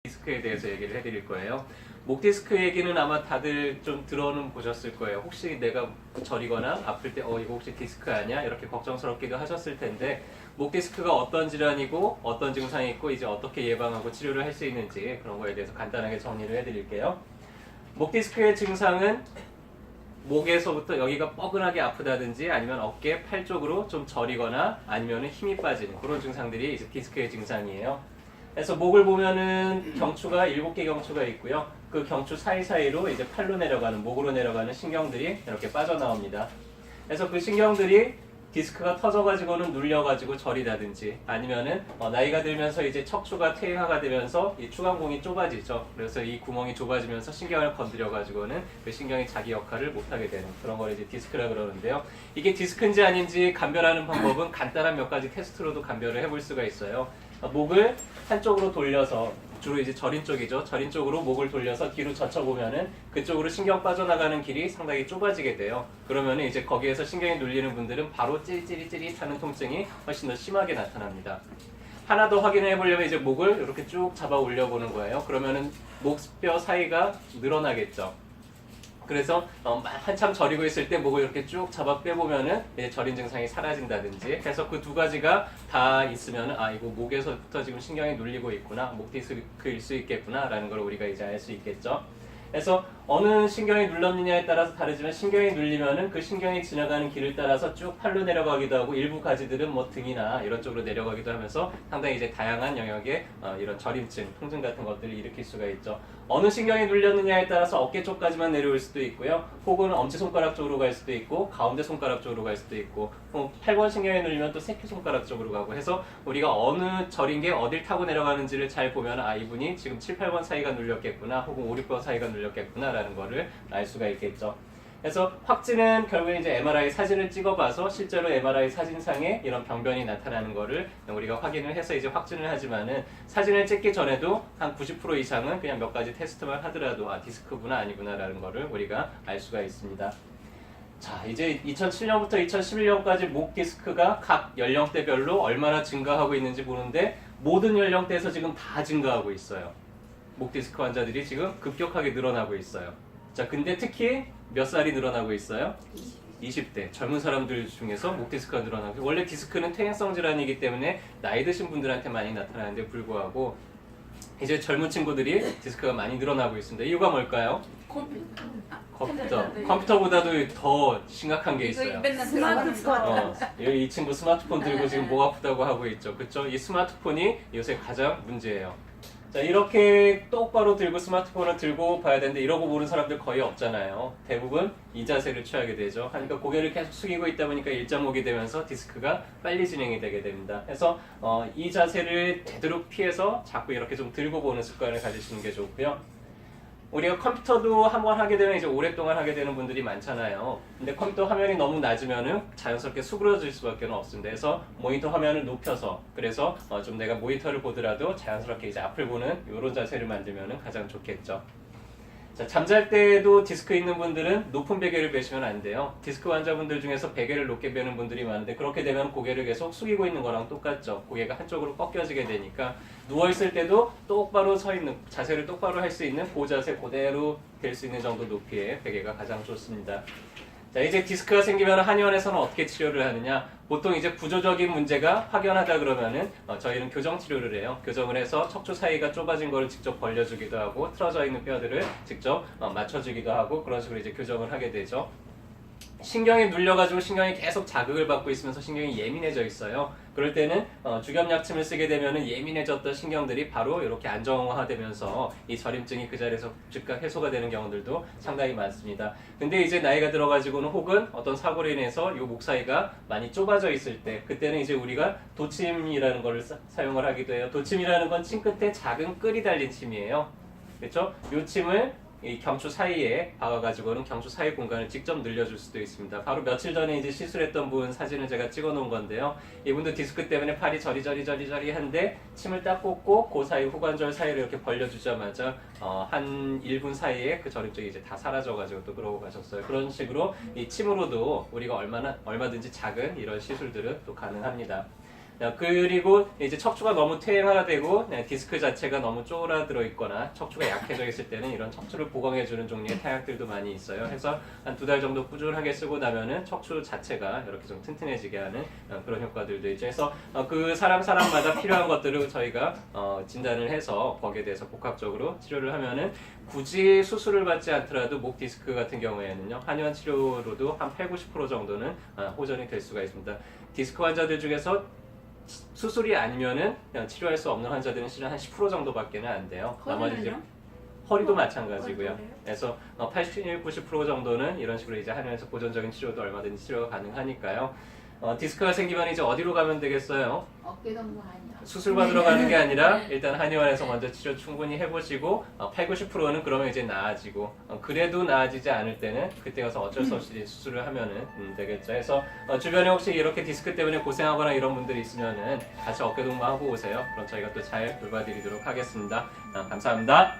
디스크에 대해서 얘기를 해드릴 거예요. 목 디스크 얘기는 아마 다들 좀 들어는 보셨을 거예요. 혹시 내가 저리거나 아플 때 이거 혹시 디스크 아니야? 이렇게 걱정스럽기도 하셨을 텐데 목 디스크가 어떤 질환이고 어떤 증상이 있고 이제 어떻게 예방하고 치료를 할 수 있는지 그런 거에 대해서 간단하게 정리를 해드릴게요. 목 디스크의 증상은 목에서부터 여기가 뻐근하게 아프다든지 아니면 어깨, 팔 쪽으로 좀 저리거나 아니면 힘이 빠지는 그런 증상들이 이제 디스크의 증상이에요. 그래서 목을 보면은 경추가 7개 경추가 있고요. 그 경추 사이사이로 이제 팔로 내려가는, 목으로 내려가는 신경들이 이렇게 빠져나옵니다. 그래서 그 신경들이 디스크가 터져가지고는 눌려가지고 저리다든지 아니면은 나이가 들면서 이제 척추가 퇴화가 되면서 이 추간공이 좁아지죠. 그래서 이 구멍이 좁아지면서 신경을 건드려가지고는 그 신경이 자기 역할을 못하게 되는 그런 걸 이제 디스크라 그러는데요. 이게 디스크인지 아닌지 감별하는 방법은 간단한 몇 가지 테스트로도 감별을 해볼 수가 있어요. 목을 한쪽으로 돌려서 주로 이제 저린 쪽이죠. 저린 쪽으로 목을 돌려서 뒤로 젖혀보면은 그쪽으로 신경 빠져나가는 길이 상당히 좁아지게 돼요. 그러면은 이제 거기에서 신경이 눌리는 분들은 바로 찌릿찌릿찌릿하는 통증이 훨씬 더 심하게 나타납니다. 하나 더 확인해 보려면 이제 목을 이렇게 쭉 잡아 올려 보는 거예요. 그러면은 목뼈 사이가 늘어나겠죠. 그래서 한참 저리고 있을 때 목을 이렇게 쭉 잡아 빼보면은 이제 저린 증상이 사라진다든지 해서 그 두 가지가 다 있으면은 이거 목에서부터 지금 신경이 눌리고 있구나, 목 디스크일 수 있겠구나 라는 걸 우리가 이제 알 수 있겠죠. 그래서 어느 신경이 눌렀느냐에 따라서 다르지만 신경이 눌리면은 그 신경이 지나가는 길을 따라서 쭉 팔로 내려가기도 하고 일부 가지들은 뭐 등이나 이런 쪽으로 내려가기도 하면서 상당히 이제 다양한 영역의 이런 저림증, 통증 같은 것들을 일으킬 수가 있죠. 어느 신경이 눌렸느냐에 따라서 어깨 쪽까지만 내려올 수도 있고요. 혹은 엄지손가락 쪽으로 갈 수도 있고 가운데 손가락 쪽으로 갈 수도 있고 8번 신경이 눌리면 또 새끼손가락 쪽으로 가고 해서 우리가 어느 저린 게 어딜 타고 내려가는지를 잘 보면 이분이 지금 7, 8번 사이가 눌렸겠구나 혹은 5, 6번 사이가 눌렸겠구나 라는 거를 알 수가 있겠죠. 그래서 확진은 결국에 이제 MRI 사진을 찍어봐서 실제로 MRI 사진상에 이런 병변이 나타나는 거를 우리가 확인을 해서 이제 확진을 하지만은 사진을 찍기 전에도 한 90% 이상은 그냥 몇 가지 테스트만 하더라도 디스크구나 아니구나라는 거를 우리가 알 수가 있습니다. 자, 이제 2007년부터 2011년까지 목 디스크가 각 연령대별로 얼마나 증가하고 있는지 보는데 모든 연령대에서 지금 다 증가하고 있어요. 목 디스크 환자들이 지금 급격하게 늘어나고 있어요. 자, 근데 특히 몇 살이 늘어나고 있어요? 20대 젊은 사람들 중에서 목 디스크가 늘어나고 원래 디스크는 퇴행성 질환이기 때문에 나이 드신 분들한테 많이 나타나는데 불구하고 이제 젊은 친구들이 디스크가 많이 늘어나고 있습니다. 이유가 뭘까요? 컴퓨터보다도 더 심각한 게 있어요. 스마트폰. 이 친구 스마트폰 들고 지금 목 아프다고 하고 있죠. 그렇죠? 이 스마트폰이 요새 가장 문제예요. 자, 이렇게 똑바로 들고 스마트폰을 들고 봐야 되는데 이러고 보는 사람들 거의 없잖아요. 대부분 이 자세를 취하게 되죠. 그러니까 고개를 계속 숙이고 있다 보니까 일자목이 되면서 디스크가 빨리 진행이 되게 됩니다. 그래서 이 자세를 되도록 피해서 자꾸 이렇게 좀 들고 보는 습관을 가지시는 게 좋고요. 우리가 컴퓨터도 한번 하게 되면 이제 오랫동안 하게 되는 분들이 많잖아요. 근데 컴퓨터 화면이 너무 낮으면은 자연스럽게 수그러질 수밖에 없습니다. 그래서 모니터 화면을 높여서 그래서 좀 내가 모니터를 보더라도 자연스럽게 이제 앞을 보는 이런 자세를 만들면은 가장 좋겠죠. 자, 잠잘 때도 디스크 있는 분들은 높은 베개를 베시면 안 돼요. 디스크 환자분들 중에서 베개를 높게 베는 분들이 많은데 그렇게 되면 고개를 계속 숙이고 있는 거랑 똑같죠. 고개가 한쪽으로 꺾여지게 되니까 누워있을 때도 똑바로 서 있는, 자세를 똑바로 할 수 있는 그 자세 그대로 될 수 있는 정도 높이의 베개가 가장 좋습니다. 자, 이제 디스크가 생기면 한의원에서는 어떻게 치료를 하느냐? 보통 이제 구조적인 문제가 확연하다 그러면은 저희는 교정 치료를 해요. 교정을 해서 척추 사이가 좁아진 거를 직접 벌려주기도 하고 틀어져 있는 뼈들을 직접 맞춰주기도 하고 그런 식으로 이제 교정을 하게 되죠. 신경이 눌려가지고 신경이 계속 자극을 받고 있으면서 신경이 예민해져 있어요. 그럴 때는 주겸약침을 쓰게 되면은 예민해졌던 신경들이 바로 이렇게 안정화되면서 이 저림증이 그 자리에서 즉각 해소가 되는 경우들도 상당히 많습니다. 근데 이제 나이가 들어가지고는 혹은 어떤 사고로 인해서 이 목 사이가 많이 좁아져 있을 때 그때는 이제 우리가 도침이라는 걸 사용을 하기도 해요. 도침이라는 건 침 끝에 작은 끌이 달린 침이에요. 그렇죠? 이 침을 이 경추 사이에 박아가지고는 경추 사이 공간을 직접 늘려줄 수도 있습니다. 바로 며칠 전에 이제 시술했던 분 사진을 제가 찍어 놓은 건데요. 이분도 디스크 때문에 팔이 저리저리한데 침을 딱 꽂고 그 사이 후관절 사이를 이렇게 벌려주자마자 한 1분 사이에 그 저림증이 이제 다 사라져가지고 또 그러고 가셨어요. 그런 식으로 이 침으로도 우리가 얼마든지 작은 이런 시술들은 또 가능합니다. 그리고 이제 척추가 너무 퇴행화되고 디스크 자체가 너무 쪼그라들어 있거나 척추가 약해져 있을 때는 이런 척추를 보강해주는 종류의 타약들도 많이 있어요. 해서 한 2달 정도 꾸준하게 쓰고 나면은 척추 자체가 이렇게 좀 튼튼해지게 하는 그런 효과들도 있죠. 그래서 그 사람마다 필요한 것들을 저희가 진단을 해서 거기에 대해서 복합적으로 치료를 하면은 굳이 수술을 받지 않더라도 목 디스크 같은 경우에는요, 한의원 치료로도 한 80-90% 정도는 호전이 될 수가 있습니다. 디스크 환자들 중에서 수술이 아니면은 그냥 치료할 수 없는 환자들은 실은 한 10% 정도밖에는 안 돼요. 나머지 이제 허리도 마찬가지고요. 그래서 80-90% 정도는 이런 식으로 이제 한의원에서 보존적인 치료도 얼마든지 치료가 가능하니까요. 디스크가 생기면 이제 어디로 가면 되겠어요? 어깨동무 한의원. 수술 받으러 가는 게 아니라 일단 한의원에서 먼저 치료 충분히 해보시고 80-90%는 그러면 이제 나아지고 그래도 나아지지 않을 때는 그때 가서 어쩔 수 없이 수술을 하면은 되겠죠. 그래서 주변에 혹시 이렇게 디스크 때문에 고생하거나 이런 분들이 있으면은 같이 어깨동무하고 오세요. 그럼 저희가 또 잘 돌봐드리도록 하겠습니다. 감사합니다.